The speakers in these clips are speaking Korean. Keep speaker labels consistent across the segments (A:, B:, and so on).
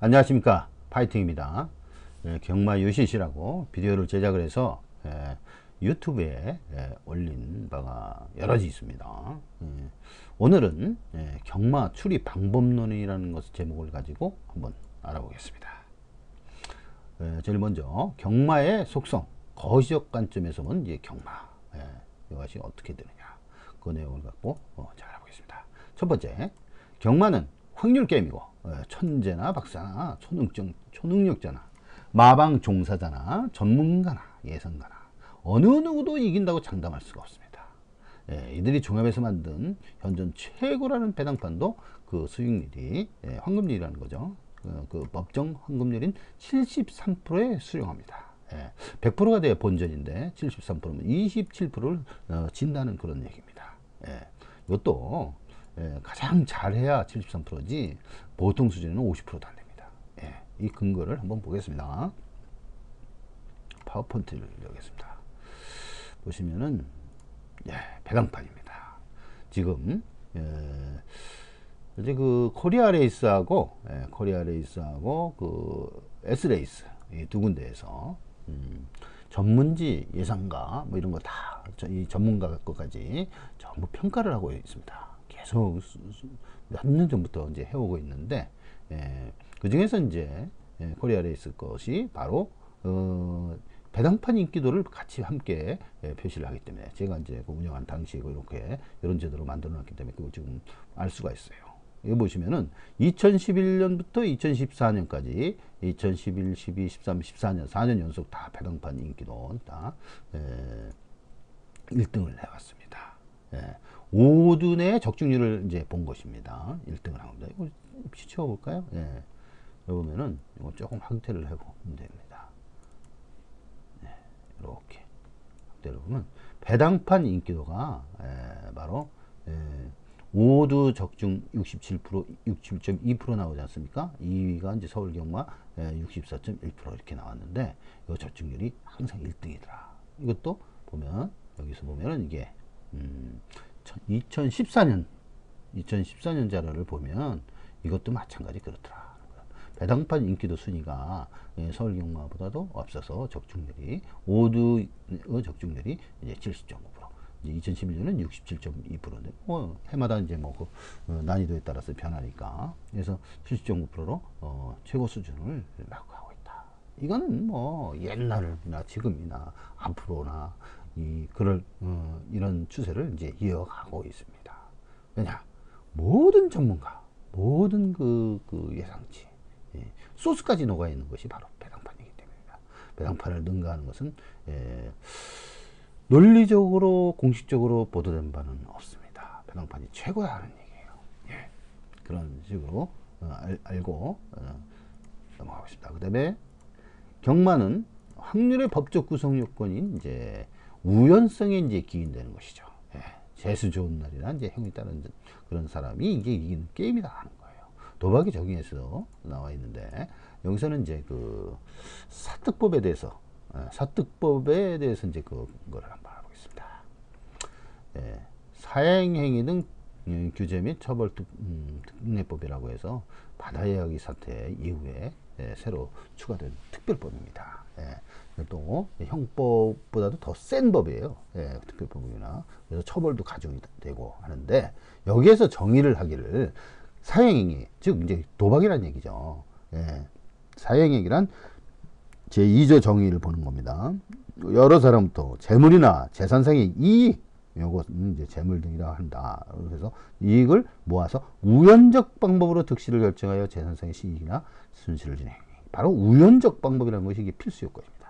A: 안녕하십니까, 파이팅입니다. 경마 유시시라고 비디오를 제작을 해서 유튜브에 올린 바가 여러지 있습니다. 오늘은 경마 추리 방법론이라는 것을 제목을 가지고 한번 알아보겠습니다. 제일 먼저 경마의 속성, 거시적 관점에서 본 이제 경마, 이것이 어떻게 되느냐, 그 내용을 갖고 잘 알아보겠습니다. 첫 번째, 경마는 확률 게임이고 천재나 박사나 초능력자나 마방 종사자나 전문가나 예선가나 어느 누구도 이긴다고 장담할 수가 없습니다. 이들이 종합해서 만든 현존 최고라는 배당판도 그 수익률이 황금률이라는 거죠. 그 법정 황금률인 73%에 수용합니다. 100%가 돼야 본전인데 73%면 27%를 진다는 그런 얘기입니다. 이것도 가장 잘해야 73%지 보통 수준은 50%도 안 됩니다. 이 근거를 한번 보겠습니다. 파워포인트를 열겠습니다. 보시면은 배당판입니다. 지금 이제 그 코리아 레이스하고 그 S 레이스 이 두 군데에서 전문지 예상가 뭐 이런 거 다 이 전문가 것까지 전부 평가를 하고 있습니다. 계속 몇 년 전부터 이제 해오고 있는데, 그 중에서 이제 코리아 레이스 것이 바로 배당판 인기도를 같이 함께 표시를 하기 때문에 제가 이제 그 운영한 당시에 이렇게 이런 제도로 만들어 놨기 때문에 그걸 지금 알 수가 있어요. 여기 보시면은 2011년부터 2014년까지 2011, 12, 13, 14년 4년 연속 다 배당판 인기도 다 1등을 해왔습니다. 5dun의 적중률을 이제 본 것입니다. 1등을 한 겁니다. 이거 비춰 볼까요? 여기 보면은 이거 조금 확대를 해보면 됩니다. 이렇게 확대를 보면 배당판 인기도가 바로 5두 적중 67%, 67.2% 나오지 않습니까? 2위가 이제 서울경마 64.1% 이렇게 나왔는데, 이 적중률이 항상 1등이더라. 이것도 보면, 여기서 보면은 이게, 2014년 자료를 보면 이것도 마찬가지 그렇더라. 배당판 인기도 순위가 서울경마보다도 앞서서 적중률이 5두의 적중률이 이제 70.9%, 이제 2011년은 67.2%인데 해마다 이제 뭐 그 난이도에 따라서 변하니까, 그래서 70.9%로 최고 수준을 막 하고 있다. 이거는 뭐 옛날이나 지금이나 앞으로나 이런 추세를 이제 이어가고 있습니다. 왜냐, 모든 전문가, 모든 그 예상치, 소스까지 녹아 있는 것이 바로 배당판이기 때문입니다. 배당판을 능가하는 것은 논리적으로 공식적으로 보도된 바는 없습니다. 배당판이 최고야 하는 얘기예요. 그런 식으로 알고 넘어가고 싶다. 그 다음에 경마는 확률의 법적 구성 요건인 이제 우연성에 이제 기인되는 것이죠. 재수 좋은 날이나 이제 행운이 따른 그런 사람이 이게 이기는 게임이다 하는 거예요. 도박이 적용해서 나와 있는데, 여기서는 이제 그 사특법에 대해서 이제 그거를 한번 알아보겠습니다. 사행행위 등 규제 및 처벌 특례법이라고 해서 바다이야기 사태 이후에 새로 추가된 특별법입니다. 또 형법보다도 더 센 법이에요. 특별법이나 그래서 처벌도 가중이 되고 하는데, 여기에서 정의를 하기를 사행행위, 즉 이제 도박이란 얘기죠. 사행행위란 제2조 정의를 보는 겁니다. 여러 사람부터 재물이나 재산상의 이익, 요것은 이제 재물 등이라 한다. 그래서 이익을 모아서 우연적 방법으로 득실을 결정하여 재산상의 시익이나 순실을 진행. 바로 우연적 방법이라는 것이 이게 필수 요건입니다.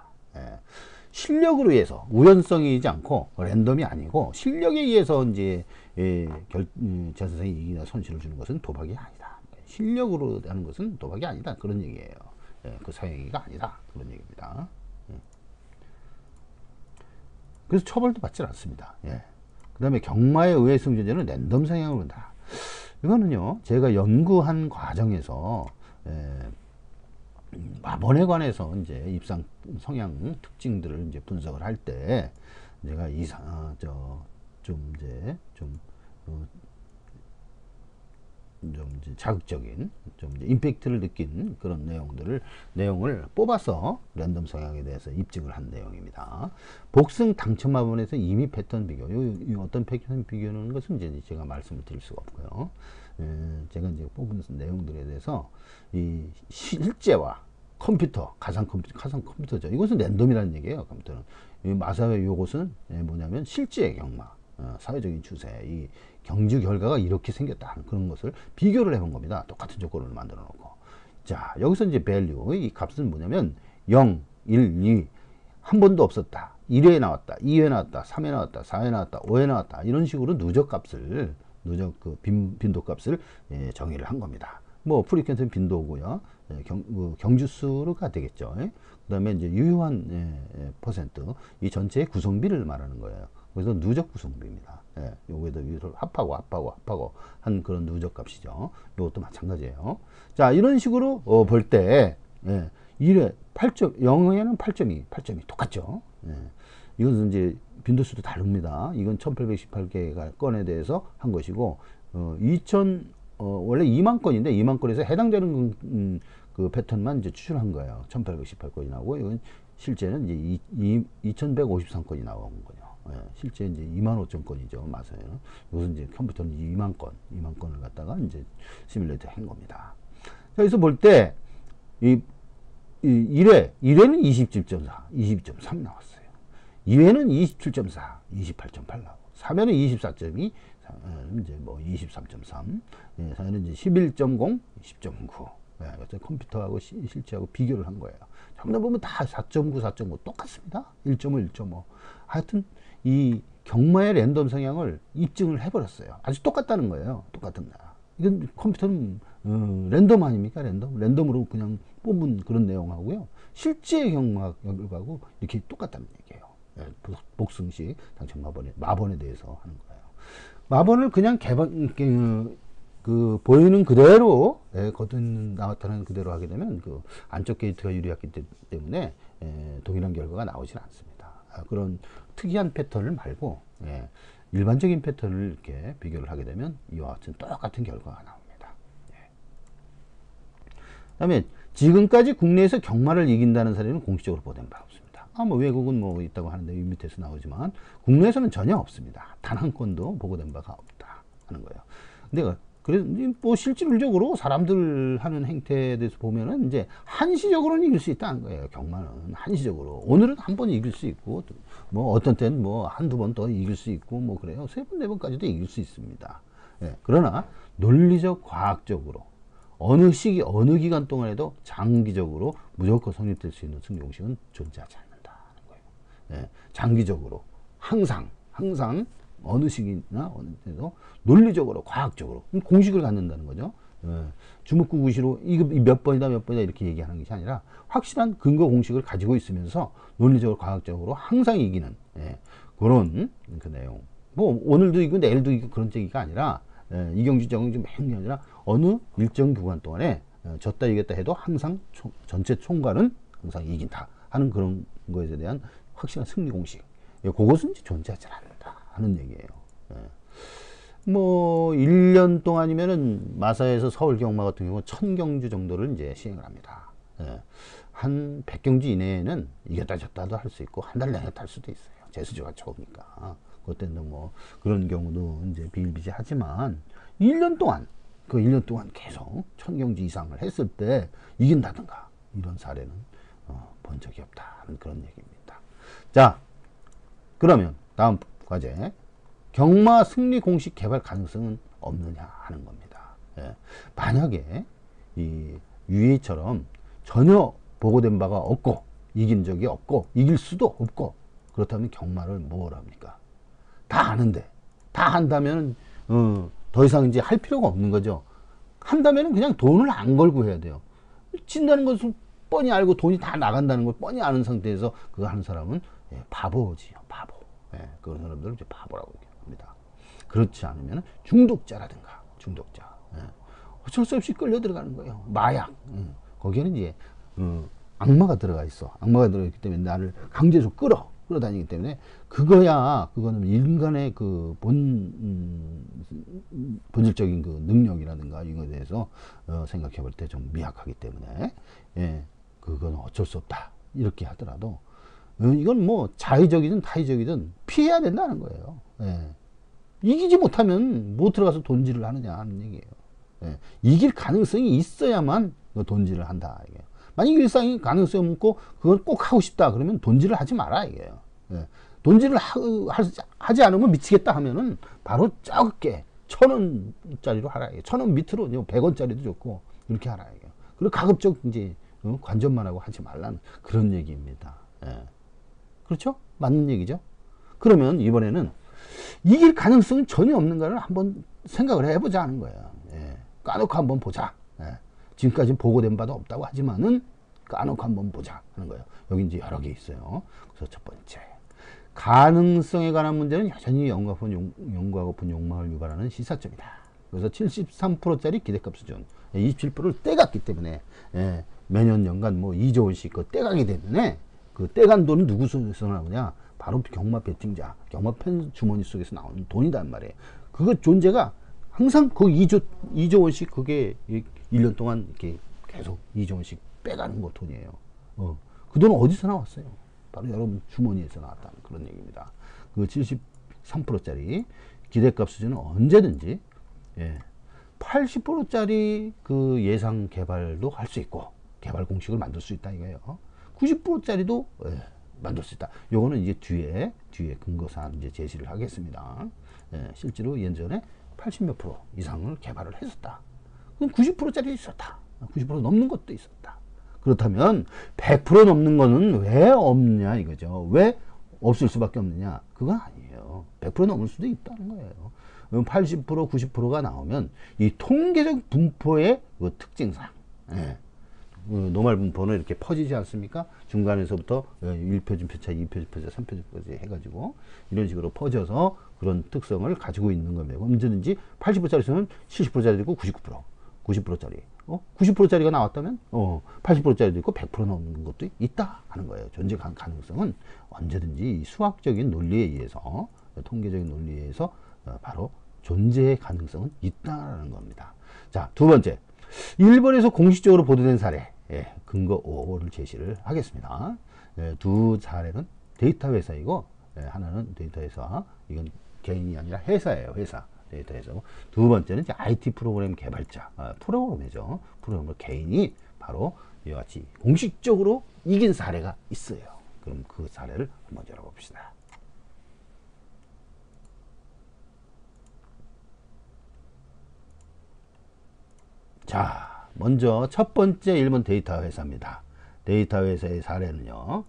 A: 실력으로 의해서, 우연성이지 않고 랜덤이 아니고 실력에 의해서 이제 재산상의 이익이나 손실을 주는 것은 도박이 아니다. 실력으로 하는 것은 도박이 아니다. 그런 얘기예요. 그 사행위가 아니다. 그런 얘기입니다. 그래서 처벌도 받지 않습니다. 그 다음에 경마의 의회 승전제는 랜덤 성향을 본다. 이거는요, 제가 연구한 과정에서 마번에 관해서 이제 입상 성향 특징들을 이제 분석을 할 때, 제가 좀 이제 자극적인 좀 이제 임팩트를 느낀 그런 내용을 뽑아서 랜덤 성향에 대해서 입증을 한 내용입니다. 복승 당첨 마번에서 이미 패턴 비교, 이 어떤 패턴 비교는 것은 이제 제가 말씀을 드릴 수가 없고요. 제가 이제 뽑은 내용들에 대해서 이 실제와 컴퓨터, 가상 컴퓨터죠. 이것은 랜덤이라는 얘기예요. 컴퓨터는. 이 마사회 요것은 뭐냐면 실제의 경마, 사회적인 추세, 이 경주 결과가 이렇게 생겼다 하는 그런 것을 비교를 해본 겁니다. 똑같은 조건을 만들어 놓고. 자, 여기서 이제 value, 이 값은 뭐냐면 0, 1, 2, 한 번도 없었다. 1회 나왔다, 2회 나왔다, 3회 나왔다, 4회 나왔다, 5회 나왔다. 이런 식으로 누적 그 빈도 값을 정의를 한 겁니다. 뭐 프리퀀트는 빈도고요. 경주수가 되겠죠. 그 다음에 이제 유효한 퍼센트, 이 전체의 구성비를 말하는 거예요. 그래서 누적 구성비입니다. 요거에도 합하고 한 그런 누적 값이죠. 요것도 마찬가지예요. 자, 이런 식으로 볼 때 1회 8점, 0회는 8점이 똑같죠. 이것은 이제 빈도수도 다릅니다. 이건 1818개 건에 대해서 한 것이고, 원래 2만 건인데 2만 건에서 해당되는 그 패턴만 이제 추출한 거예요. 1818건이 나오고, 이건 실제는 이제 2153건이 나온 거죠. 실제 이제 2만 5천 건이죠. 마사회는. 이것은 이제 컴퓨터는 2만 건을 갖다가 이제 시뮬레이터 한 겁니다. 자, 여기서 볼 때, 1회는 27.4, 22.3 나왔어요. 2회는 27.4, 28.8 나오고, 3회는 24.2, 이제 뭐 23.3, 4회는 이제 11.0, 10.9. 컴퓨터하고 실제하고 비교를 한 거예요. 전부 보면 다 4.9, 4.5 똑같습니다. 1.5, 1.5. 하여튼 이 경마의 랜덤 성향을 입증을 해버렸어요. 아주 똑같다는 거예요. 똑같은 나. 이건 컴퓨터는 랜덤 아닙니까? 랜덤으로 그냥 뽑은 그런 내용하고요. 실제 경마 결과하고 이렇게 똑같다는 얘기예요. 복승식 당첨 마번에 대해서 하는 거예요. 마번을 그냥 보이는 그대로 거듭 나타나는 그대로 하게 되면 그 안쪽 게이트가 유리하기 때문에 동일한 결과가 나오질 않습니다. 그런 특이한 패턴을 말고 일반적인 패턴을 이렇게 비교를 하게 되면 이와 같은 똑같은 결과가 나옵니다. 그다음에 지금까지 국내에서 경마를 이긴다는 사례는 공식적으로 보도된 바 없습니다. 뭐 외국은 뭐 있다고 하는데 이 밑에서 나오지만 국내에서는 전혀 없습니다. 단 한 건도 보고된 바가 없다 하는 거예요. 근데 그래서 뭐 실질적으로 사람들 하는 행태에 대해서 보면은 이제 한시적으로는 이길 수 있다는 거예요. 경마는 한시적으로 오늘은 한 번 이길 수 있고 뭐 어떤 때는 뭐 한두 번 더 이길 수 있고 뭐 그래요. 세 번, 네 번까지도 이길 수 있습니다. 그러나 논리적, 과학적으로 어느 시기, 어느 기간 동안에도 장기적으로 무조건 성립될 수 있는 승리 공식은 존재하지 않는다는 거예요. 장기적으로 항상 어느 시기나 어느 때도 논리적으로, 과학적으로 공식을 갖는다는 거죠. 주먹구구시로 이거 몇 번이다 이렇게 얘기하는 것이 아니라 확실한 근거 공식을 가지고 있으면서 논리적으로, 과학적으로 항상 이기는 그런 그 내용. 뭐 오늘도 이기고 내일도 이기고 그런 얘기가 아니라 이경주, 정경주 매운게 아니라 어느 일정 기간 동안에 졌다 이겼다 해도 항상 전체 총괄은 항상 이긴다 하는 그런 것에 대한 확실한 승리 공식. 그것은 이제 존재하지 않는다 하는 얘기예요. 뭐 1년 동안이면은 마사에서 서울 경마 같은 경우 1000경주 정도를 이제 시행을 합니다. 한 100경주 이내에는 이겼다 졌다도 할 수 있고 한 달 내내 탈 수도 있어요. 재수조가 좋으니까. 그때는 뭐 그런 경우도 이제 비일비재하지만 1년 동안 계속 1000경주 이상을 했을 때 이긴다든가 이런 사례는 본 적이 없다 하는 그런 얘기입니다. 자, 그러면 다음 과제, 경마 승리 공식 개발 가능성은 없느냐 하는 겁니다. 만약에 이 UA처럼 전혀 보고된 바가 없고 이긴 적이 없고 이길 수도 없고 그렇다면 경마를 뭘 합니까? 다 아는데, 다 한다면 더 이상 이제 할 필요가 없는 거죠. 한다면 그냥 돈을 안 걸고 해야 돼요. 진다는 것을 뻔히 알고 돈이 다 나간다는 걸 뻔히 아는 상태에서 그거 하는 사람은 바보지요, 바보. 그런 사람들은 이제 바보라고 얘기합니다. 그렇지 않으면 중독자라든가, 어쩔 수 없이 끌려 들어가는 거예요. 마약. 거기에는 이제 악마가 들어가 있어. 악마가 들어가 있기 때문에 나를 강제로 끌어다니기 때문에 그거는 인간의 그 본질적인 그 능력이라든가 이거에 대해서 생각해 볼 때 좀 미약하기 때문에 예, 그건 어쩔 수 없다 이렇게 하더라도 이건 뭐 자의적이든 타의적이든 피해야 된다는 거예요. 예. 이기지 못하면 못 들어가서 돈질을 하느냐 하는 얘기예요. 예. 이길 가능성이 있어야만 돈질을 한다 이게요. 만약 일상이 가능성이 없고 그걸 꼭 하고 싶다 그러면 돈질을 하지 마라 이게요. 예. 돈질을 하지 않으면 미치겠다 하면은 바로 작게 1,000원짜리로 하라. 1,000원 밑으로 100원짜리도 좋고 이렇게 하라 이게요. 그리고 가급적 이제 관전만 하고 하지 말라는 그런 얘기입니다. 예. 그렇죠? 맞는 얘기죠? 그러면 이번에는 이길 가능성은 전혀 없는 거를 한번 생각을 해보자 하는 거예요. 예. 까놓고 한번 보자. 예. 지금까지 보고된 바도 없다고 하지만은 까놓고 한번 보자 하는 거예요. 여기 이제 여러 개 있어요. 그래서 첫 번째. 가능성에 관한 문제는 여전히 연구하고 높은 욕망을 유발하는 시사점이다. 그래서 73%짜리 기대값 수준, 27%를 떼갔기 때문에, 예. 매년 연간 뭐 2조 원씩 그 떼가게 되면 그 떼간 돈은 누구 손에서 나오냐? 바로 경마 베팅자, 경마 팬 주머니 속에서 나오는 돈이단 말이에요. 그거 존재가 항상 그 2조 원씩 그게 1년 동안 이렇게 계속 2조 원씩 빼가는 거 돈이에요. 그 돈은 어디서 나왔어요? 바로 여러분 주머니에서 나왔다는 그런 얘기입니다. 그 73%짜리 기대값 수준은 언제든지, 예, 80%짜리 그 예상 개발도 할 수 있고, 개발 공식을 만들 수 있다 이거예요. 90%짜리도 예, 만들 수 있다. 요거는 이제 뒤에 근거사항 이제 제시를 하겠습니다. 예, 실제로 예전에 80몇 프로 이상을 개발을 했었다. 그럼 90%짜리 있었다. 90% 넘는 것도 있었다. 그렇다면 100% 넘는 거는 왜 없냐 이거죠. 왜 없을 수밖에 없느냐? 그건 아니에요. 100% 넘을 수도 있다는 거예요. 80%, 90%가 나오면 이 통계적 분포의 그 특징상, 예, 노말 분포는 이렇게 퍼지지 않습니까? 중간에서부터 1표준표 차이, 2표준표 차이, 3표준표 차이 해가지고 이런 식으로 퍼져서 그런 특성을 가지고 있는 겁니다. 언제든지 80%짜리는 70%짜리도 있고 99%, 90%짜리. 90%짜리가 나왔다면 80%짜리도 있고 100% 넘는 것도 있다 하는 거예요. 존재 가능성은 언제든지 수학적인 논리에 의해서, 통계적인 논리에 의해서 바로 존재의 가능성은 있다라는 겁니다. 자, 두 번째. 일본에서 공식적으로 보도된 사례, 예, 근거 5를 제시를 하겠습니다. 예, 두 사례는 데이터 회사이고, 예, 하나는 데이터 회사, 이건 개인이 아니라 회사예요. 회사 데이터 회사고, 두 번째는 이제 IT 프로그램 개발자, 프로그램이죠. 프로그래머 개인이 바로 이와 같이 공식적으로 이긴 사례가 있어요. 그럼 그 사례를 한번 열어봅시다. 자, 먼저 첫 번째 일본 데이터 회사입니다. 데이터 회사의 사례는요,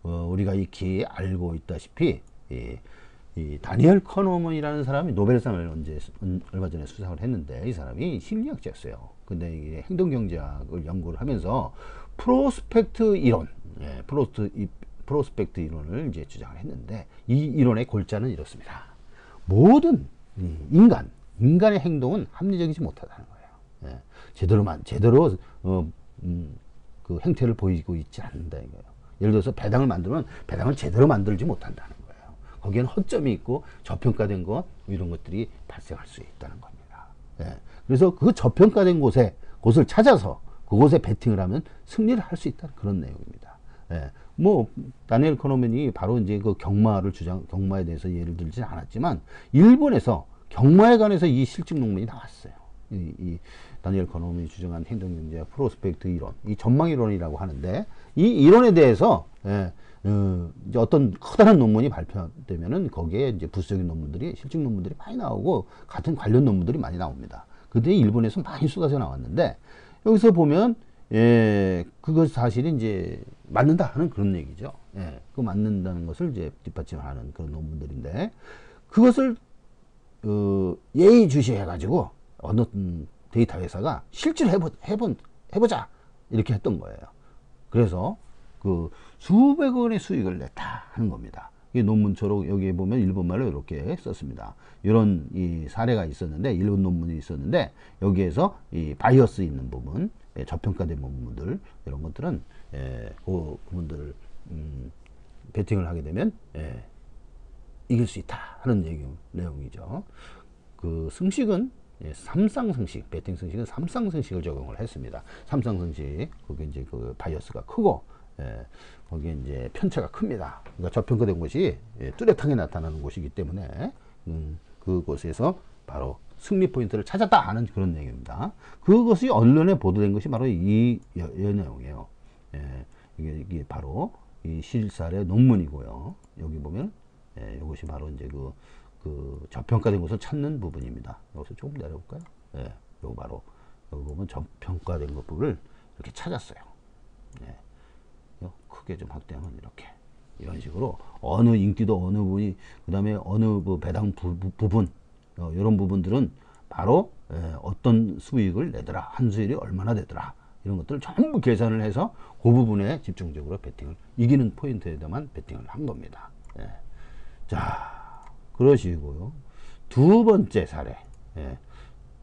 A: 우리가 익히 알고 있다시피 이 다니엘 커너먼이라는 사람이 노벨상을 얼마 전에 수상을 했는데, 이 사람이 심리학자였어요. 근데 이게 행동경제학을 연구를 하면서 프로스펙트 이론, 예, 프로스펙트 이론을 이제 주장을 했는데, 이 이론의 골자는 이렇습니다. 모든 인간의 행동은 합리적이지 못하다는 거예요. 예, 제대로 그 행태를 보이고 있지 않는다 이거예요. 예를 들어서 배당을 만들면 배당을 제대로 만들지 못한다는 거예요. 거기에는 허점이 있고 저평가된 것 이런 것들이 발생할 수 있다는 겁니다. 예, 그래서 그 저평가된 곳을 찾아서 그곳에 베팅을 하면 승리를 할 수 있다는 그런 내용입니다. 예, 뭐 다니엘 커너맨이 바로 이제 그 경마에 대해서 예를 들지 않았지만 일본에서 경마에 관해서 이 실증 논문이 나왔어요. 이 다니엘 커너맨이 주장한 행동경제 프로스펙트 이론, 이 전망 이론이라고 하는데, 이 이론에 대해서 이제 어떤 커다란 논문이 발표되면은 거기에 이제 부수적인 논문들이, 실증 논문들이 많이 나오고 같은 관련 논문들이 많이 나옵니다. 그때 일본에서 많이 쏟아져 나왔는데, 여기서 보면 그것 사실이 이제 맞는다 하는 그런 얘기죠. 그 맞는다는 것을 이제 뒷받침하는 그런 논문들인데, 그것을 예의주시해 가지고 어느 데이터 회사가 실제로 해보자 이렇게 했던 거예요. 그래서 그 수백 원의 수익을 냈다 하는 겁니다. 이 논문처럼 여기에 보면 일본말로 이렇게 썼습니다. 이런 이 사례가 있었는데, 일본 논문이 있었는데, 여기에서 이 바이어스 있는 부분, 저평가된 부분들, 이런 것들은 그분들 베팅을 하게 되면 이길 수 있다 하는 내용이죠. 그 승식은 삼쌍승식, 베팅 승식은 삼쌍승식을 적용을 했습니다. 삼쌍승식, 거기 이제 그 바이어스가 크고, 거기에 이제 편차가 큽니다. 그러니까 저평가된 곳이 뚜렷하게 나타나는 곳이기 때문에, 그곳에서 바로 승리 포인트를 찾았다 하는 그런 내용입니다. 그것이 언론에 보도된 것이 바로 이 내용이에요. 이게 바로 이 실살의 논문이고요. 여기 보면, 이것이 바로 이제 그 저평가된 것을 찾는 부분입니다. 여기서 조금 내려볼까요? 요거 바로 여기 보면 저평가된 것을 이렇게 찾았어요. 크게 좀 확대하면 이렇게 이런 식으로 어느 인기도 어느 부분이 그 다음에 어느 배당 부분 이런 부분들은 바로 어떤 수익을 내더라, 한 수익이 얼마나 되더라 이런 것들을 전부 계산을 해서 그 부분에 집중적으로 베팅을 이기는 포인트에다만 베팅을 한 겁니다. 자, 그러시고요. 두 번째 사례,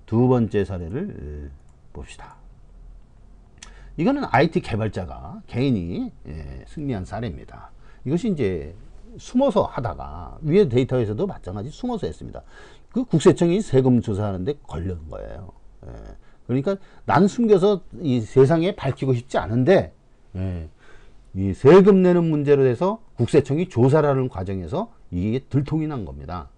A: 두 번째 사례를 봅시다. 이거는 IT 개발자가 개인이 승리한 사례입니다. 이것이 이제 숨어서 하다가 위에 데이터에서도 마찬가지 숨어서 했습니다. 그 국세청이 세금 조사하는데 걸린 거예요. 그러니까 난 숨겨서 이 세상에 밝히고 싶지 않은데 이 세금 내는 문제로 해서 국세청이 조사를 하는 과정에서 이게 들통이 난 겁니다.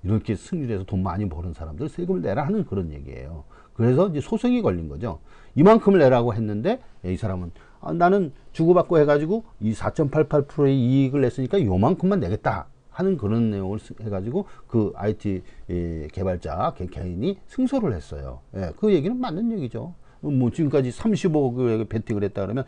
A: 이렇게 승리를 해서 돈 많이 버는 사람들 세금을 내라 하는 그런 얘기예요. 그래서 이제 소송이 걸린 거죠. 이만큼을 내라고 했는데 이 사람은 나는 주고받고 해가지고 이 4.88%의 이익을 냈으니까 요만큼만 내겠다 하는 그런 내용을 해가지고 그 IT 개발자 개인이 승소를 했어요. 그 얘기는 맞는 얘기죠. 뭐 지금까지 35억을 베팅을 했다 그러면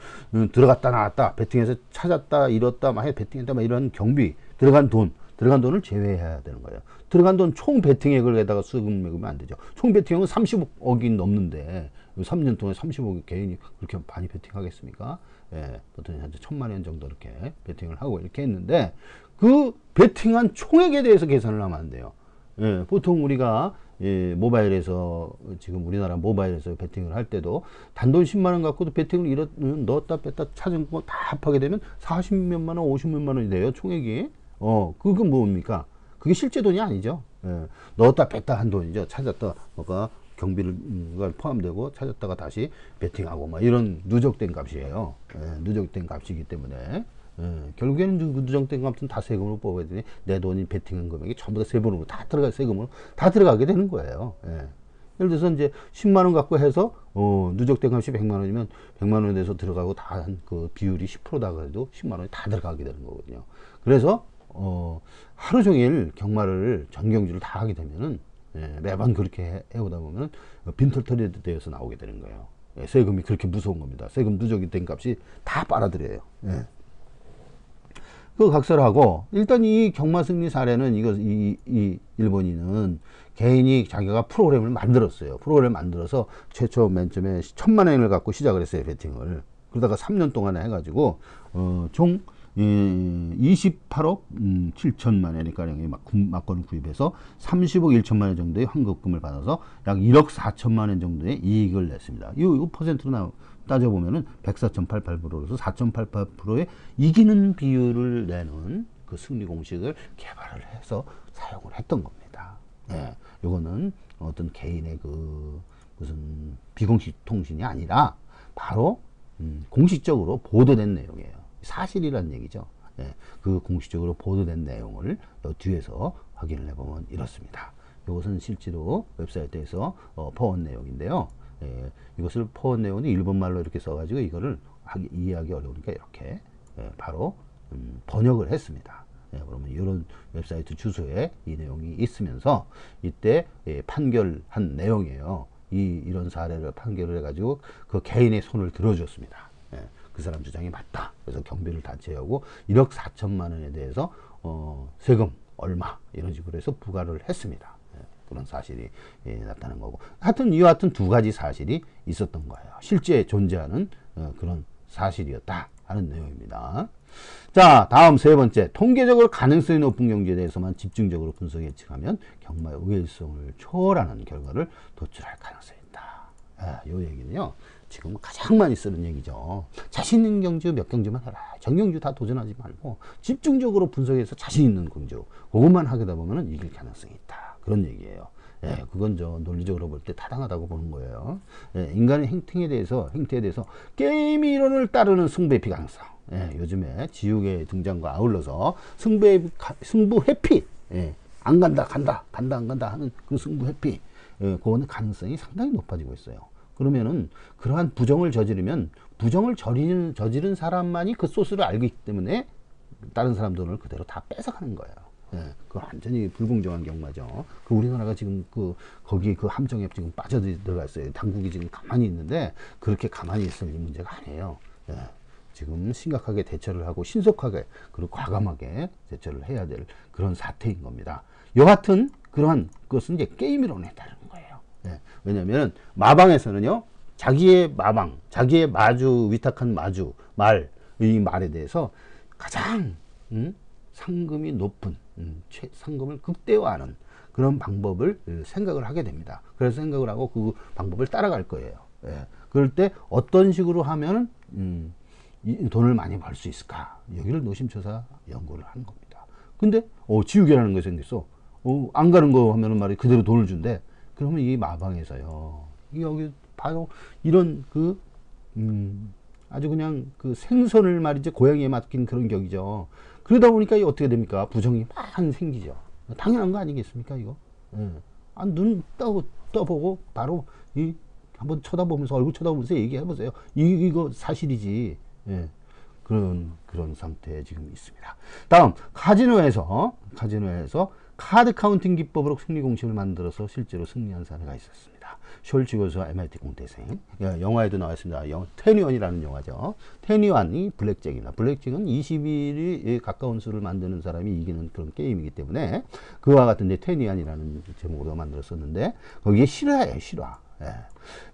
A: 들어갔다 나왔다 베팅해서 찾았다 잃었다 막 베팅했다 막 이런 경비 들어간 돈을 제외해야 되는 거예요. 들어간 돈 총 베팅액을 에다가 수익을 매기면 안 되죠. 총 베팅액은 30억이 넘는데 3년 동안 30억 개인이 그렇게 많이 베팅하겠습니까? 보통 한 1,000만 원 정도 이렇게 베팅을 하고 이렇게 했는데 그 베팅한 총액에 대해서 계산을 하면 안 돼요. 보통 우리가 모바일에서 지금 우리나라 모바일에서 베팅을 할 때도 단돈 10만 원 갖고도 베팅을 넣었다 뺐다 찾은 거 다 합하게 되면 40몇만 원, 50몇만 원이 돼요. 총액이. 그건 뭡니까? 그게 실제 돈이 아니죠. 넣었다 뺐다 한 돈이죠. 찾았다 뭐가 경비를 포함되고 찾았다가 다시 베팅하고 막 이런 누적된 값이에요. 누적된 값이기 때문에 결국에는 누적된 값은 다 세금으로 뽑아야 되니 내 돈이 베팅한 금액이 전부 다 세금으로 다 들어가 세금으로 다 들어가게 되는 거예요. 예를 들어서 이제 10만 원 갖고 해서 누적된 값이 100만 원이면 100만 원에 대해서 들어가고 다 한 그 비율이 10%다 그래도 10만 원이 다 들어가게 되는 거거든요. 그래서 하루 종일 경마를 전경주를 다 하게 되면은 매번 그렇게 해오다 보면 빈털터리 되어서 나오게 되는 거예요. 세금이 그렇게 무서운 겁니다. 세금 누적이 된 값이 다 빨아들여요. 그거 각설하고 일단 이 경마승리 사례는 이 일본인은 개인이 자기가 프로그램을 만들었어요. 프로그램을 만들어서 최초 맨 처음에 1,000만 원을 갖고 시작을 했어요. 베팅을. 그러다가 3년 동안 해가지고 총 28억 7천만 원의 가량의 막권을 구입해서 30억 1천만 원 정도의 환급금을 받아서 약 1억 4천만 원 정도의 이익을 냈습니다. 이거 퍼센트로 따져보면은 104.88%로서 4.88%의 이기는 비율을 내는 그 승리 공식을 개발을 해서 사용을 했던 겁니다. 요거는 어떤 개인의 그 무슨 비공식 통신이 아니라 바로 공식적으로 보도된 내용이에요. 사실이라는 얘기죠. 그 공식적으로 보도된 내용을 뒤에서 확인을 해보면 이렇습니다. 이것은 실제로 웹사이트에서 퍼온 내용인데요. 이것을 퍼온 내용은 일본말로 이렇게 써가지고 이거를 이해하기 어려우니까 이렇게 바로 번역을 했습니다. 그러면 이런 웹사이트 주소에 이 내용이 있으면서 이때 판결한 내용이에요. 이런 사례를 판결을 해가지고 그 개인의 손을 들어줬습니다. 그 사람 주장이 맞다. 그래서 경비를 다 제하고 1억 4천만 원에 대해서 세금 얼마 이런 식으로 해서 부과를 했습니다. 그런 사실이 나타난 거고 하여튼 이와 같은 두 가지 사실이 있었던 거예요. 실제 존재하는 그런 사실이었다 하는 내용입니다. 자, 다음 세 번째, 통계적으로 가능성이 높은 경주에 대해서만 집중적으로 분석 예측하면 경마의 우회성을 초월하는 결과를 도출할 가능성이 있다. 이 얘기는요. 지금 가장 많이 쓰는 얘기죠. 자신 있는 경주 몇 경주만 해라. 전경주 다 도전하지 말고 집중적으로 분석해서 자신 있는 경주 그것만 하게 되다 보면 이길 가능성이 있다. 그런 얘기예요. 예, 그건 저 논리적으로 볼 때 타당하다고 보는 거예요. 예, 인간의 행태에 대해서 게임 이론을 따르는 승부의 비가능성. 예, 요즘에 지우개 등장과 아울러서 승부 회피. 예, 안 간다 안 간다 하는 그 승부 회피. 예, 그거는 가능성이 상당히 높아지고 있어요. 그러면은 그러한 부정을 저지르면 부정을 저지른 사람만이 그 소스를 알기 때문에 다른 사람 돈을 그대로 다 뺏어가는 거예요. 예, 그 완전히 불공정한 경마죠. 그 우리나라가 지금 거기 그 함정에 지금 빠져들어갔어요. 당국이 지금 가만히 있는데 그렇게 가만히 있을 문제가 아니에요. 예, 지금 심각하게 대처를 하고 신속하게 그리고 과감하게 대처를 해야 될 그런 사태인 겁니다. 여하튼 그러한 것은 이제 게임이론에 따르는 거예요. 예, 왜냐하면 마방에서는요, 자기의 마방, 자기의 위탁한 이 말에 대해서 가장 상금이 높은 상금을 극대화하는 그런 방법을 생각을 하게 됩니다. 그래서 생각을 하고 그 방법을 따라갈 거예요. 예, 그럴 때 어떤 식으로 하면 돈을 많이 벌 수 있을까? 여기를 노심초사 연구를 하는 겁니다. 근데 지우개라는 것이 생겼어. 안 가는 거 하면은 말이 그대로 돈을 준대. 그러면 이 마방에서요, 여기 바로 이런 아주 그냥 그 생선을 말이죠, 고양이에 맡긴 그런 격이죠. 그러다 보니까 어떻게 됩니까? 부정이 많이 생기죠. 당연한 거 아니겠습니까, 이거? 예. 눈 떠보고 바로 한번 쳐다보면서, 얼굴 쳐다보면서 얘기해 보세요. 이거 사실이지. 예. 그런 상태에 지금 있습니다. 다음, 카지노에서 카드 카운팅 기법으로 승리 공식을 만들어서 실제로 승리한 사례가 있었습니다. 숄츠 교수와 MIT 공대생. 영화에도 나왔습니다. 테니원이라는 영화죠. 테니원이 블랙잭입니다. 블랙잭은 21이 가까운 수를 만드는 사람이 이기는 그런 게임이기 때문에 그와 같은 테니원이라는 제목으로 만들었었는데 거기에 실화예요, 실화. 예.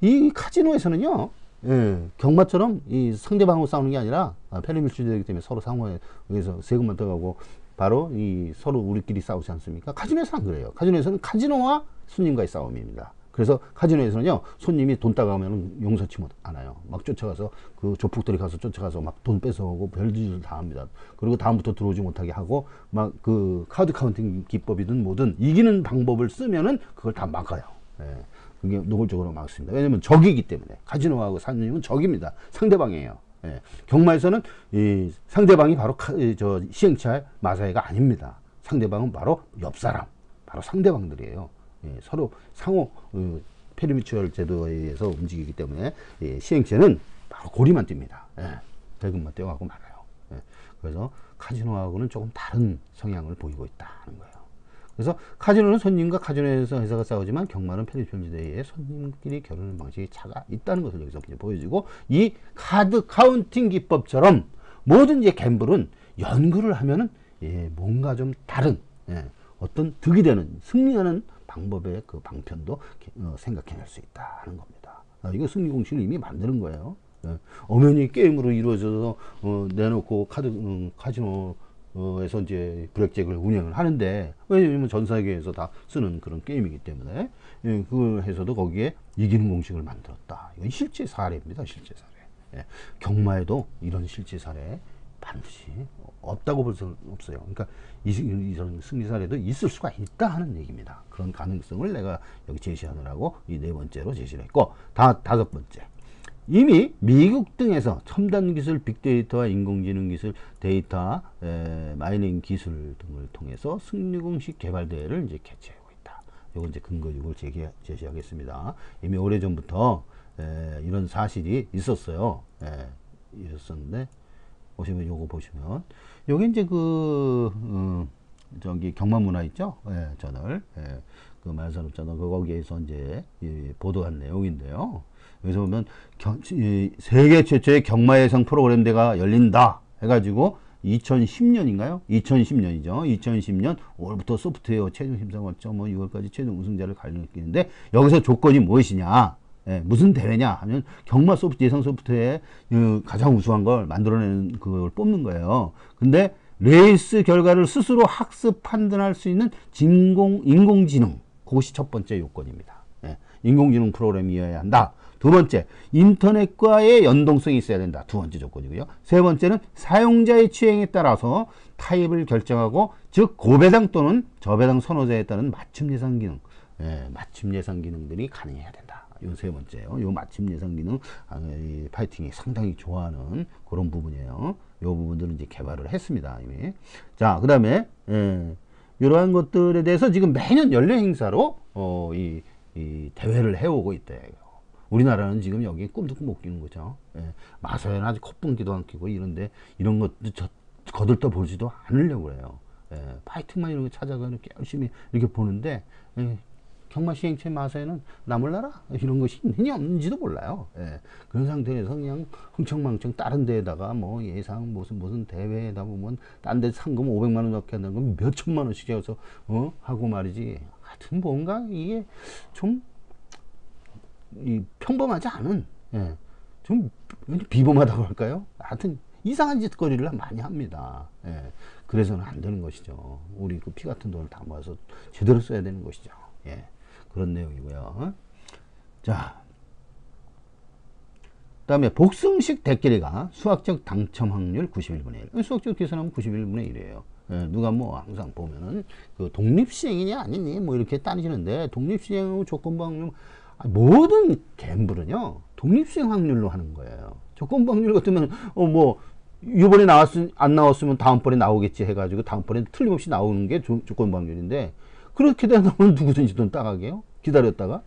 A: 이 카지노에서는요, 예, 경마처럼 이 상대방하고 싸우는 게 아니라 패러밀출되기 때문에 서로 상호에 의해서 세금만 떠가고 바로 서로 우리끼리 싸우지 않습니까? 카지노에서는 안 그래요. 카지노에서는 카지노와 손님과의 싸움입니다. 그래서 카지노에서는요, 손님이 돈 따가면 용서치 않아요. 막 쫓아가서 그 조폭들이 가서 쫓아가서 막 돈 뺏어오고 별짓을 다 합니다. 그리고 다음부터 들어오지 못하게 하고 막 그 카드 카운팅 기법이든 뭐든 이기는 방법을 쓰면은 그걸 다 막아요. 예. 그게 노골적으로 막습니다. 왜냐면 적이기 때문에. 카지노하고 사장님은 적입니다. 상대방이에요. 예. 경마에서는 이 상대방이 바로 시행차의 마사회가 아닙니다. 상대방은 바로 옆 사람, 바로 상대방들이에요. 예. 서로 상호 페리미추얼 제도에 의해서 움직이기 때문에 시행체는 바로 고리만 띱니다. 예. 대금만 떼어가고 말아요. 예. 그래서 카지노하고는 조금 다른 성향을 보이고 있다는 거예요. 그래서 카지노는 손님과 카지노에서 회사가 싸우지만 경마는 페리미추얼 손님끼리 겨루는 방식의 차가 있다는 것을 여기서 보여주고, 이 카드 카운팅 기법처럼 모든 갬블은 연구를 하면은 뭔가 좀 다른 어떤 득이 되는 승리하는 방법의 그 방편도 생각해낼 수 있다는 겁니다. 이거 승리 공식을 이미 만드는 거예요. 엄연히 게임으로 이루어져서 내놓고 카지노에서 이제 블랙잭을 운영을 하는데, 왜냐면 전 세계에서 다 쓰는 그런 게임이기 때문에 그걸 해서도 거기에 이기는 공식을 만들었다. 이건 실제 사례입니다. 실제 사례. 경마에도 이런 실제 사례 반드시 없다고 볼 수 없어요. 그러니까 이런 승리 사례도 있을 수가 있다 하는 얘기입니다. 그런 가능성을 내가 여기 제시하느라고 이 네 번째로 제시를 했고, 다섯 번째. 이미 미국 등에서 첨단 기술, 빅데이터와 인공지능 기술, 데이터 마이닝 기술 등을 통해서 승리 공식 개발 대회를 이제 개최하고 있다. 요거 이제 근거 6을 제시하겠습니다. 이미 오래전부터 이런 사실이 있었어요. 있었는데, 요거 보시면 요게 이제 저기 경마문화 있죠? 저널. 그 말산업 저널 거기에서 이제 보도한 내용인데요. 여기서 보면 세계 최초의 경마예상 프로그램 대회가 열린다 해가지고 2010년인가요? 2010년이죠. 2010년 5월부터 소프트웨어 최종 심사 거쳐 6월까지 최종 우승자를 갈리는데, 여기서 조건이 무엇이냐? 무슨 대회냐 하면 경마 예상 소프트웨어에 가장 우수한 걸 만들어내는 그걸 뽑는 거예요. 근데 레이스 결과를 스스로 학습 판단할 수 있는 인공지능, 그것이 첫 번째 요건입니다. 인공지능 프로그램이어야 한다. 두 번째, 인터넷과의 연동성이 있어야 된다. 두 번째 조건이고요. 세 번째는 사용자의 취향에 따라서 타입을 결정하고, 즉 고배당 또는 저배당 선호자에 따른 맞춤 예상 기능, 맞춤 예상 기능들이 가능해야 된다. 요 세 번째요. 요 맞춤 예상 기능, 이 파이팅이 상당히 좋아하는 그런 부분이에요. 요 부분들은 이제 개발을 했습니다, 이미. 자, 그 다음에 이러한 것들에 대해서 지금 매년 연례 행사로 이 대회를 해오고 있대요. 우리나라는 지금 여기 꿈도 못 끼는 거죠. 마서에는 아직 콧분기도 안 끼고 이런데, 이런 것도 거들떠 보지도 않으려고 그래요. 파이팅만 이런 거 찾아가 이렇게 열심히 이렇게 보는데, 경마시행체 마서에는 나몰라라 이런 것이 있느냐 없는지도 몰라요. 그런 상태에서 그냥 흥청망청 다른 데에다가 뭐 예상 무슨 대회에다 보면 딴 데 상금 500만 원 넣게 한다는 건 몇 천만 원씩 해서 하고 말이지. 하여튼 뭔가 이게 좀 평범하지 않은, 좀 비범하다고 할까요? 하여튼 이상한 짓거리를 많이 합니다. 그래서는 안 되는 것이죠. 우리 그 피 같은 돈을 다 모아서 제대로 써야 되는 것이죠. 그런 내용이고요. 자, 그 다음에 복승식 대끼리가 수학적 당첨 확률 91분의 1. 수학적 계산하면 91분의 1이에요. 누가 뭐 항상 보면은 그 독립시행이냐 아니니 뭐 이렇게 따지는데, 독립시행하고 조건부 확률, 모든 갬블은요 독립시행 확률로 하는 거예요. 조건부 확률 같으면 뭐 이번에 안 나왔으면 다음번에 나오겠지 해가지고 다음번에 틀림없이 나오는 게 조건부 확률인데, 그렇게 되면 누구든지 돈 따가게요. 기다렸다가.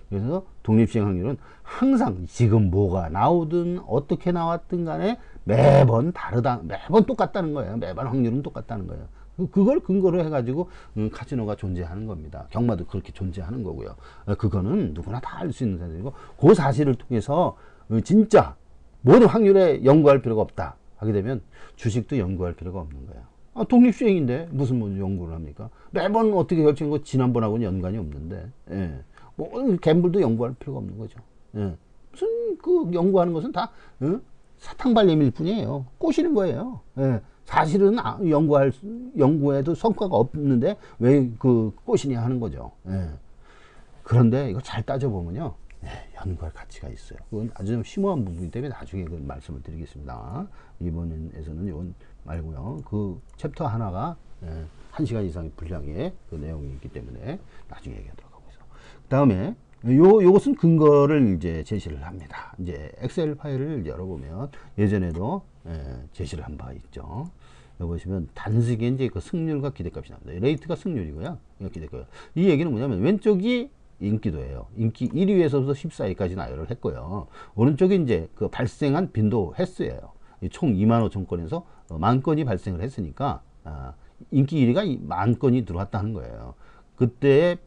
A: 그래서 독립시행 확률은 항상 지금 뭐가 나오든 어떻게 나왔든 간에 매번 매번 똑같다는 거예요. 매번 확률은 똑같다는 거예요. 그걸 근거로 해가지고 카지노가 존재하는 겁니다. 경마도 그렇게 존재하는 거고요. 그거는 누구나 다 알 수 있는 사실이고, 그 사실을 통해서 진짜 모든 확률에 연구할 필요가 없다 하게 되면 주식도 연구할 필요가 없는 거예요. 독립시행인데 무슨 뭐 연구를 합니까? 매번 어떻게 결정한 거 지난번하고는 연관이 없는데, 뭐 갬블도 연구할 필요가 없는 거죠. 무슨 그 연구하는 것은 다 사탕발림일 뿐이에요. 꼬시는 거예요. 사실은 연구에도 성과가 없는데 왜 그 꼬시냐 하는 거죠. 그런데 이거 잘 따져보면요, 연구할 가치가 있어요. 그건 아주 좀 심오한 부분이기 때문에 나중에 그 말씀을 드리겠습니다. 이번에서는 이건 말고요. 그 챕터 하나가 1시간 이상의 분량의 그 내용이 있기 때문에 나중에 얘기하도록 하고요. 그 다음에 요것은 근거를 이제 제시를 합니다. 이제 엑셀 파일을 열어보면 예전에도 제시를 한 바 있죠. 여기 보시면 단식의 이제 그 승률과 기대값이 나옵니다. 레이트가 승률이고요. 기대값. 이 얘기는 뭐냐면 왼쪽이 인기도예요. 인기 1위에서부터 14위까지 나열을 했고요. 오른쪽이 이제 그 발생한 빈도 횟수예요. 총 25,000건에서 10,000건이 발생을 했으니까 인기 1위가 10,000건이 들어왔다는 거예요. 그때의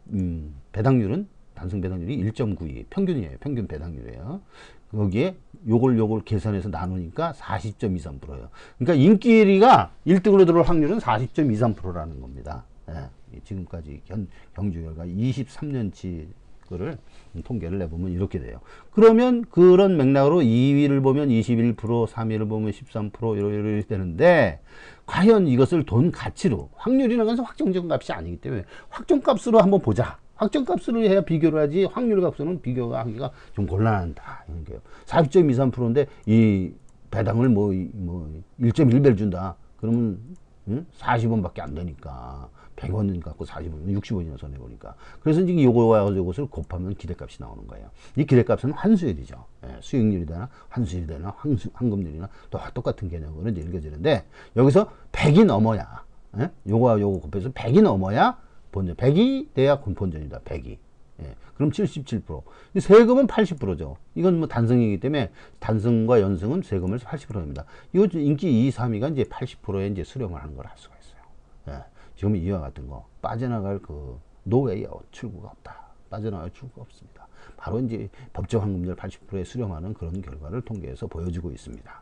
A: 배당률은 단승 배당률이 1.92 평균이에요. 평균 배당률이에요. 거기에 요걸 계산해서 나누니까 40.23%예요. 그러니까 인기 1위가 1등으로 들어올 확률은 40.23%라는 겁니다. 지금까지 경주 결과 23년치 거를 통계를 내보면 이렇게 돼요. 그러면 그런 맥락으로 2위를 보면 21%, 3위를 보면 13% 이렇게 되는데, 과연 이것을 돈 가치로, 확률이라는 것은 확정적 값이 아니기 때문에 확정값으로 한번 보자. 확정값으로 해야 비교를 하지, 확률 값으로는 비교가 하기가 좀 곤란하다. 이런 게요. 40.23%인데 이 배당을 뭐 1.1배를 준다. 그러면 40원밖에 안 되니까 100원 갖고 40원, 60원이나 손해보니까. 그래서 이제 요거와 요것을 곱하면 기대값이 나오는 거예요. 이 기대값은 환수율이죠. 수익률이 되나, 환수율이 되나, 황금률이나 똑같은 개념으로 이제 읽어지는데, 여기서 100이 넘어야, 요거와 요거 곱해서 100이 넘어야 본전, 100이 돼야 본전이다. 100이. 그럼 77%. 세금은 80%죠. 이건 뭐 단승이기 때문에 단승과 연승은 세금을 80%입니다. 이거 인기 2, 3위가 이제 80%에 이제 수령을 하는 걸 할 수가 있어요. 지금 이와 같은 거 빠져나갈 그 노웨이 출구가 없다. 빠져나갈 출구가 없습니다. 바로 이제 법정 환급률 80%에 수령하는 그런 결과를 통계에서 보여주고 있습니다.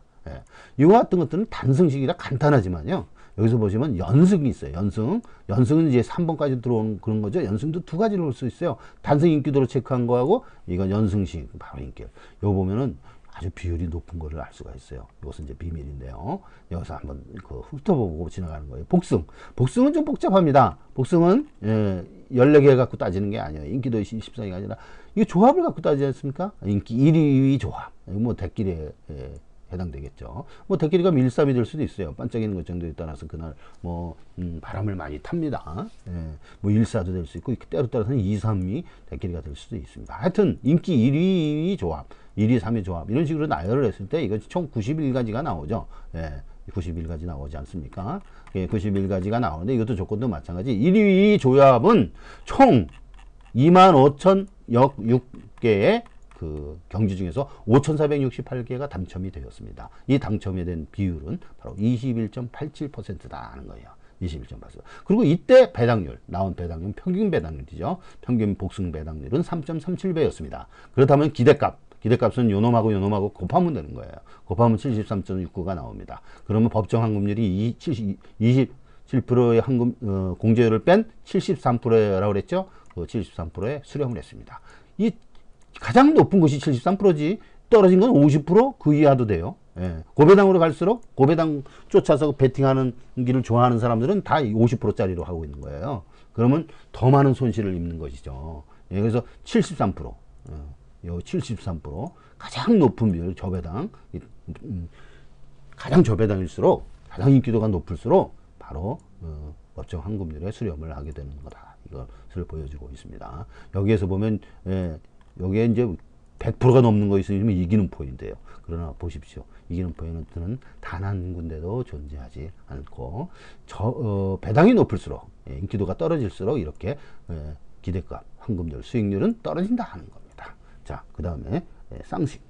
A: 이와 같은 것들은 단승식이라 간단하지만요. 여기서 보시면 연승이 있어요. 연승은 이제 3번까지 들어오는 그런 거죠. 연승도 두 가지로 볼 수 있어요. 단승 인기도로 체크한 거하고, 이건 연승식 바로 인기. 요거 보면은 아주 비율이 높은 거를 알 수가 있어요. 이것은 이제 비밀인데요. 여기서 한번 그 훑어보고 지나가는 거예요. 복승. 복승은 좀 복잡합니다. 복승은 14개 갖고 따지는 게 아니에요. 인기도 14개가 아니라 이게 조합을 갖고 따지지 않습니까? 인기 1위, 2위 조합. 이거 뭐 대끼리에 해당되겠죠. 뭐 대끼리가 밀삽이 될 수도 있어요. 반짝이는 것 정도에 따라서 그날 뭐 바람을 많이 탑니다. 뭐 일사도 될 수 있고 때로 따라서는 2, 3위 대끼리가 될 수도 있습니다. 하여튼 인기 1위, 2위 조합, 1위, 3위 조합 이런 식으로 나열을 했을 때 이거 총 91가지가 나오죠. 91가지 나오지 않습니까? 91가지가 나오는데 이것도 조건도 마찬가지. 1위 조합은 총 25,006개의 그 경주 중에서 5,468개가 당첨이 되었습니다. 이 당첨이 된 비율은 바로 21.87%다 하는 거예요. 21.8%. 그리고 이때 배당률, 나온 배당률, 평균 배당률이죠. 평균 복승 배당률은 3.37배였습니다. 그렇다면 기대값은 요놈하고 요놈하고 곱하면 되는 거예요. 곱하면 73.69가 나옵니다. 그러면 법정 환급률이 27%의 환급, 공제율을 뺀 73%라고 그랬죠. 그 73%에 수렴을 했습니다. 이 가장 높은 것이 73%지 떨어진 건 50%? 그 이하도 돼요. 고배당으로 갈수록 고배당 쫓아서 베팅하는 길을 좋아하는 사람들은 다 50%짜리로 하고 있는 거예요. 그러면 더 많은 손실을 입는 것이죠. 그래서 73%, 73% 가장 높은 비율 저배당, 가장 저배당일수록 가장 인기도가 높을수록 바로 법정 환급률에 수렴을 하게 되는 거다. 이것을 보여주고 있습니다. 여기에서 보면 여기에 이제 100%가 넘는 거 있으면 이기는 포인트예요. 그러나 보십시오. 이기는 포인트는 단 한 군데도 존재하지 않고 배당이 높을수록 인기도가 떨어질수록 이렇게 기대값, 환급률, 수익률은 떨어진다 하는 겁니다. 자, 그 다음에 쌍식.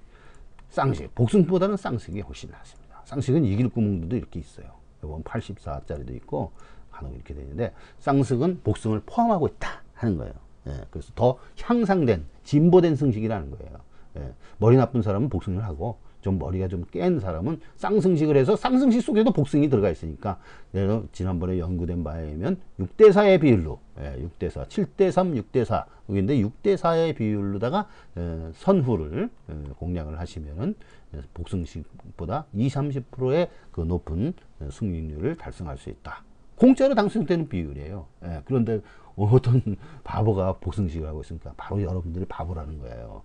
A: 복승보다는 쌍식이 훨씬 낫습니다. 쌍식은 이길 구멍도 이렇게 있어요. 이건 84짜리도 있고 간혹 이렇게 되는데 쌍식은 복승을 포함하고 있다 하는 거예요. 그래서 더 향상된 진보된 승식이라는 거예요. 머리 나쁜 사람은 복승을 하고 좀 머리가 좀 깬 사람은 쌍승식을 해서 쌍승식 속에도 복승이 들어가 있으니까 지난번에 연구된 바에 의하면 6대4의 비율로 6대4, 7대3, 6대4 여기인데 6대4의 비율로다가 선후를 공략을 하시면은 복승식보다 20, 30%의 그 높은 승률을 달성할 수 있다. 공짜로 당첨되는 비율이에요. 그런데 어떤 바보가 복승식을 하고 있으니까 바로 여러분들이 바보라는 거예요.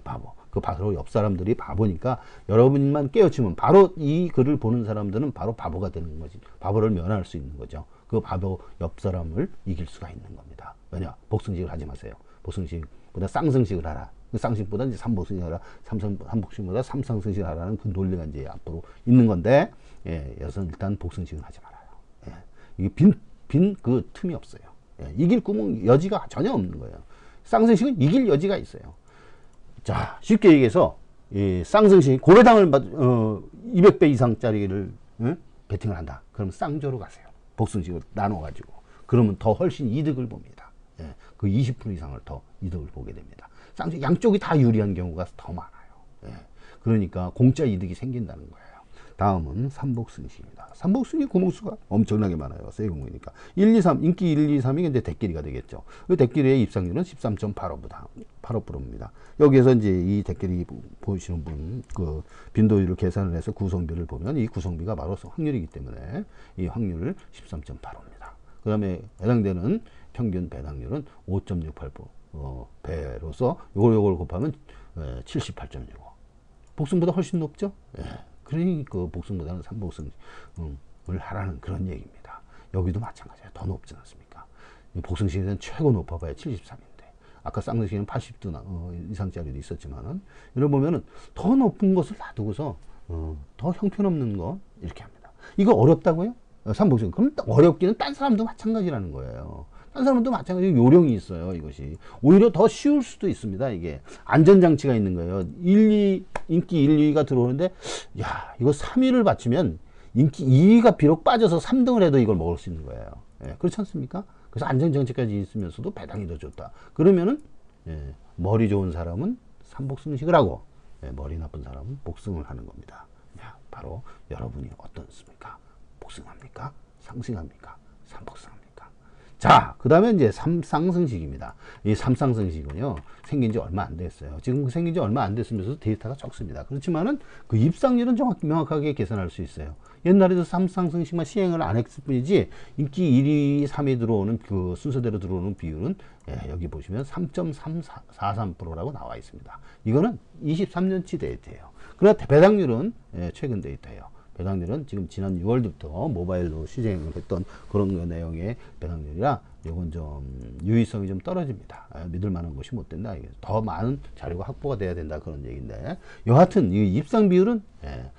A: 바보. 그 바로 옆 사람들이 바보니까 여러분만 깨우치면 바로 이 글을 보는 사람들은 바로 바보가 되는 거지. 바보를 면할 수 있는 거죠. 그 바보 옆 사람을 이길 수가 있는 겁니다. 왜냐? 복승식을 하지 마세요. 복승식보다 쌍승식을 하라. 그 쌍식보다 이제 삼복승식을 하라. 삼복승보다 삼쌍승식을 하라는 그 논리가 이제 앞으로 있는 건데, 여기서 일단 복승식을 하지 말아요. 이게 빈 그 틈이 없어요. 이길 구멍 여지가 전혀 없는 거예요. 쌍승식은 이길 여지가 있어요. 자, 쉽게 얘기해서 쌍승식 고배당을 200배 이상짜리를 베팅을 한다. 그러면 쌍조로 가세요. 복승식을 나눠 가지고 그러면 더 훨씬 이득을 봅니다. 그 20% 이상을 더 이득을 보게 됩니다. 쌍식 양쪽이 다 유리한 경우가 더 많아요. 그러니까 공짜 이득이 생긴다는 거예요. 다음은 삼복승식입니다. 삼복승이 구멍수가 엄청나게 많아요. 세 경우이니까. 1, 2, 3, 인기 1, 2, 3이 이제 대끼리가 되겠죠. 그 대끼리의 입상률은 13.85%입니다. 여기에서 이제 이 대끼리 보시는 분, 그 빈도율을 계산을 해서 구성비를 보면 이 구성비가 바로 확률이기 때문에 이 확률을 13.85입니다. 그 다음에 해당되는 평균 배당률은 5.68배로서 요걸 곱하면 78.65. 복승보다 훨씬 높죠? 그러니 그 복승보다는 삼복승을 하라는 그런 얘기입니다. 여기도 마찬가지예요. 더 높지 않습니까? 복승식에는 최고 높아봐야 73인데 아까 쌍승식에는 80도 이상짜리도 있었지만은 이런 보면은 더 높은 것을 놔두고서 더 형편없는 거 이렇게 합니다. 이거 어렵다고요? 삼복승. 그럼 어렵기는 딴 사람도 마찬가지라는 거예요. 딴 사람도 마찬가지로 요령이 있어요. 이것이 오히려 더 쉬울 수도 있습니다. 이게 안전장치가 있는 거예요. 인기 1, 2위가 들어오는데 야 이거 3위를 받치면 인기 2위가 비록 빠져서 3등을 해도 이걸 먹을 수 있는 거예요. 그렇지 않습니까? 그래서 안전장치까지 있으면서도 배당이 더 좋다. 그러면은 머리 좋은 사람은 삼복승식을 하고 머리 나쁜 사람은 복승을 하는 겁니다. 야, 바로 여러분이 어떻습니까? 복승합니까? 상승합니까? 삼복승합니까? 자, 그 다음에 이제 삼상승식입니다. 이 삼상승식은요, 생긴 지 얼마 안 됐어요. 지금 생긴 지 얼마 안 됐으면서 데이터가 적습니다. 그렇지만은 그 입상률은 명확하게 계산할 수 있어요. 옛날에도 삼상승식만 시행을 안 했을 뿐이지, 인기 1위, 3위 들어오는 그 순서대로 들어오는 비율은, 예, 여기 보시면 3.43%라고 나와 있습니다. 이거는 23년치 데이터예요. 그러나 배당률은, 예, 최근 데이터예요. 배당률은 지금 지난 6월부터 모바일로 시행을 했던 그런 내용의 배당률이라 이건 좀 유의성이 좀 떨어집니다. 믿을 만한 것이 못 된다. 더 많은 자료가 확보가 돼야 된다. 그런 얘기인데, 여하튼 이 입상 비율은, 예,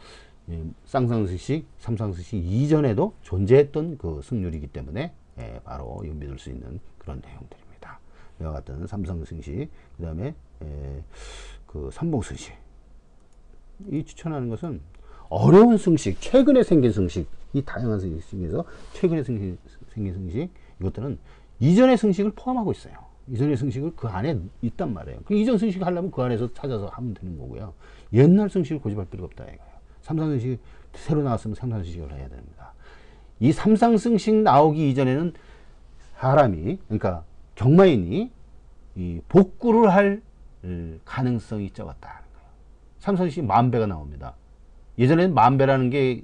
A: 쌍상승식, 삼상승식 이전에도 존재했던 그 승률이기 때문에, 예, 바로 믿을 수 있는 그런 내용들입니다. 이와 같은 삼상승식, 그 다음에, 그 삼봉승식. 이 추천하는 것은 어려운 승식, 최근에 생긴 승식, 이 다양한 승식에서 최근에 생긴 승식, 이것들은 이전의 승식을 포함하고 있어요. 이전의 승식을 그 안에 있단 말이에요. 그 이전 승식 하려면 그 안에서 찾아서 하면 되는 거고요. 옛날 승식을 고집할 필요가 없다 이거예요. 삼상승식 새로 나왔으면 삼상승식을 해야 됩니다. 이 삼상승식 나오기 이전에는 사람이, 그러니까 경마인이 이 복구를 할 가능성이 적었다는 거예요. 삼상승식 10,000배가 나옵니다. 예전에는 10,000배라는 게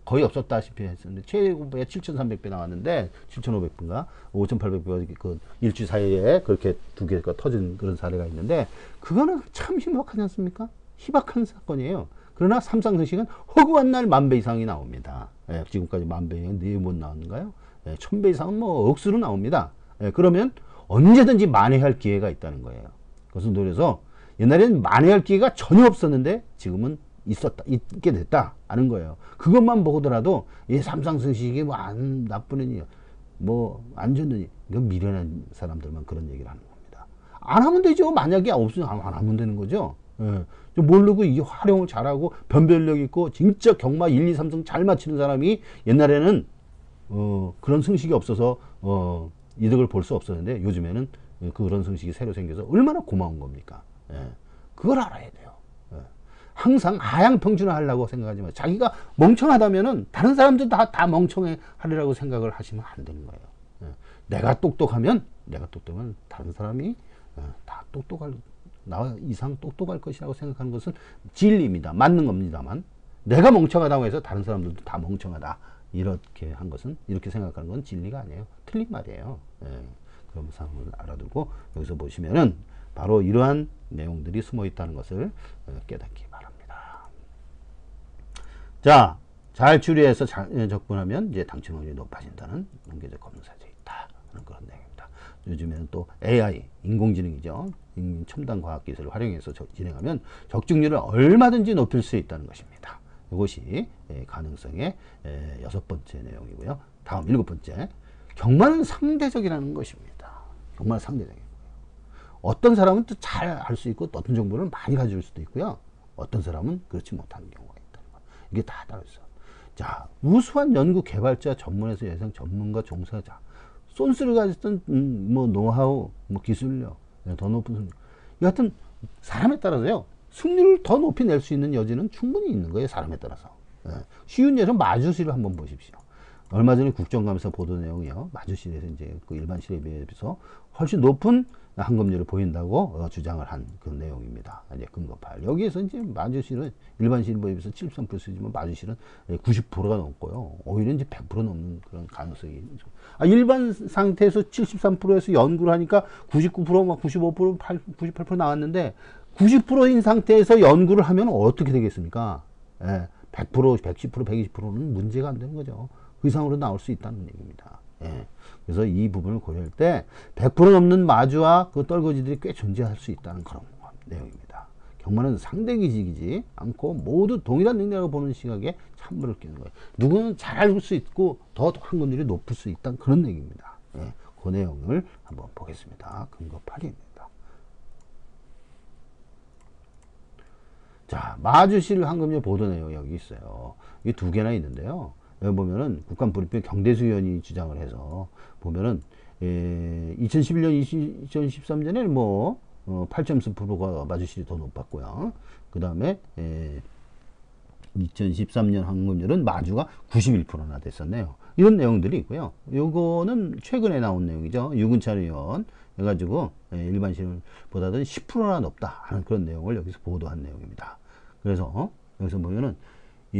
A: 거의 없었다시피 했었는데, 최고배가 7,300배 나왔는데, 7,500배인가? 5,800배가 그 일주 사이에 그렇게 두 개가 터진 그런 사례가 있는데, 그거는 참 희박하지 않습니까? 희박한 사건이에요. 그러나 삼상승식은 허구한 날 10,000배 이상이 나옵니다. 예, 지금까지 10,000배에 4번 나왔는가요? 예, 1,000배 이상은 뭐 억수로 나옵니다. 예, 그러면 언제든지 만회할 기회가 있다는 거예요. 그것은 그래서 옛날에는 만회할 기회가 전혀 없었는데, 지금은 있게 됐다 하는 거예요. 그것만 보더라도 이 삼상승식이 뭐 안 나쁘느니 뭐 안 좋느니, 이건 미련한 사람들만 그런 얘기를 하는 겁니다. 안 하면 되죠. 만약에 없으면 안 하면 되는 거죠. 예. 모르고 이 활용을 잘하고 변별력 있고 진짜 경마 1, 2, 3승 잘 맞히는 사람이, 옛날에는 그런 승식이 없어서 이득을 볼 수 없었는데, 요즘에는 그런 승식이 새로 생겨서 얼마나 고마운 겁니까? 예. 그걸 알아야 돼요. 항상 하향 평준화하려고 생각하지 마세요. 자기가 멍청하다면은 다른 사람들 다 멍청해 하리라고 생각을 하시면 안 되는 거예요. 내가 똑똑하면 다른 사람이 다 나 이상 똑똑할 것이라고 생각하는 것은 진리입니다. 맞는 겁니다만, 내가 멍청하다고 해서 다른 사람들도 다 멍청하다 이렇게 생각하는 건 진리가 아니에요. 틀린 말이에요. 그런 상황을 알아두고 여기서 보시면은 바로 이러한 내용들이 숨어 있다는 것을 깨닫기 바랍니다. 자, 잘 추리해서 접근하면 이제 당첨 확률이 높아진다는 통계적 검사제 있다 하는 그런 내용입니다. 요즘에는 또 AI, 인공지능이죠. 첨단 과학기술을 활용해서 진행하면 적중률을 얼마든지 높일 수 있다는 것입니다. 이것이 가능성의 6번째 내용이고요. 다음 7번째, 경마는 상대적이라는 것입니다. 경마는 상대적이에요. 어떤 사람은 또 잘 할 수 있고, 어떤 정보를 많이 가질 수도 있고요. 어떤 사람은 그렇지 못하는 경우가 있다는 거. 이게 다 다르죠. 자, 우수한 연구 개발자, 전문에서 예상 전문가, 종사자, 손수를 가졌던 뭐 노하우, 뭐 기술력, 더 높은 승률. 여하튼 사람에 따라서요, 승률을 더 높이 낼 수 있는 여지는 충분히 있는 거예요. 사람에 따라서. 쉬운 예로 마주시를 한번 보십시오. 얼마 전에 국정감사 보도 내용이요. 마주실에서 이제 그 일반 실에 비해서 훨씬 높은 환급률을 보인다고 주장을 한 그 내용입니다. 이제 근거 파일. 여기에서 이제 마주실은 일반 실에 비해서 73% 쓰지만 마주실은 90%가 넘고요. 오히려 이제 100% 넘는 그런 가능성이. 일반 상태에서 73%에서 연구를 하니까 99%, 막 95%, 98% 나왔는데, 90%인 상태에서 연구를 하면 어떻게 되겠습니까? 100%, 110%, 120%는 문제가 안 되는 거죠. 그 이상으로 나올 수 있다는 얘기입니다. 그래서 이 부분을 고려할 때 100% 넘는 마주와 그 떨거지들이 꽤 존재할 수 있다는 그런 내용입니다. 경마는 상대기지이지 않고 모두 동일한 능력을 보는 시각에 찬물을 끼는 거예요. 누구는 잘할 수 있고 더 환급률이 높을 수 있다는 그런 얘기입니다. 그 내용을 한번 보겠습니다. 근거 8입니다. 자, 마주실 환급률 보도 내용 여기 있어요. 이게 2개나 있는데요. 여기 보면은 국감불입회 경대수위원이 주장을 해서 보면은 2011년, 2013년에는 뭐 8.4%가 마주실이 더 높았고요. 그 다음에 2013년 환급률은 마주가 91%나 됐었네요. 이런 내용들이 있고요. 요거는 최근에 나온 내용이죠. 유근찬 의원 해가지고 일반시보다는 10%나 높다 하는 그런 내용을 여기서 보도한 내용입니다. 그래서 여기서 보면은 이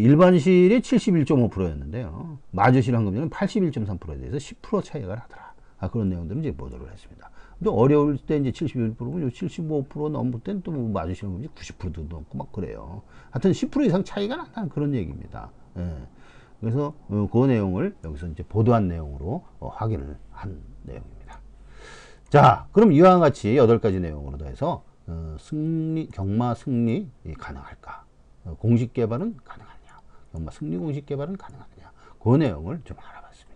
A: 일반실이 71.5%였는데요. 마주실 환급률은 81.3%에 대해서 10% 차이가 나더라. 그런 내용들을 이제 보도를 했습니다. 좀 어려울 때 이제 71%면 75% 넘을 때는 또 뭐 마주실 환급률이 90%도 넘고 막 그래요. 하여튼 10% 이상 차이가 난다는 그런 얘기입니다. 예. 그래서 그 내용을 여기서 이제 보도한 내용으로 확인을 한 내용입니다. 자, 그럼 이와 같이 8가지 내용으로 더해서 경마 승리 가능할까? 공식 개발은 가능하냐? 경마 승리 공식 개발은 가능하냐? 그 내용을 좀 알아봤습니다.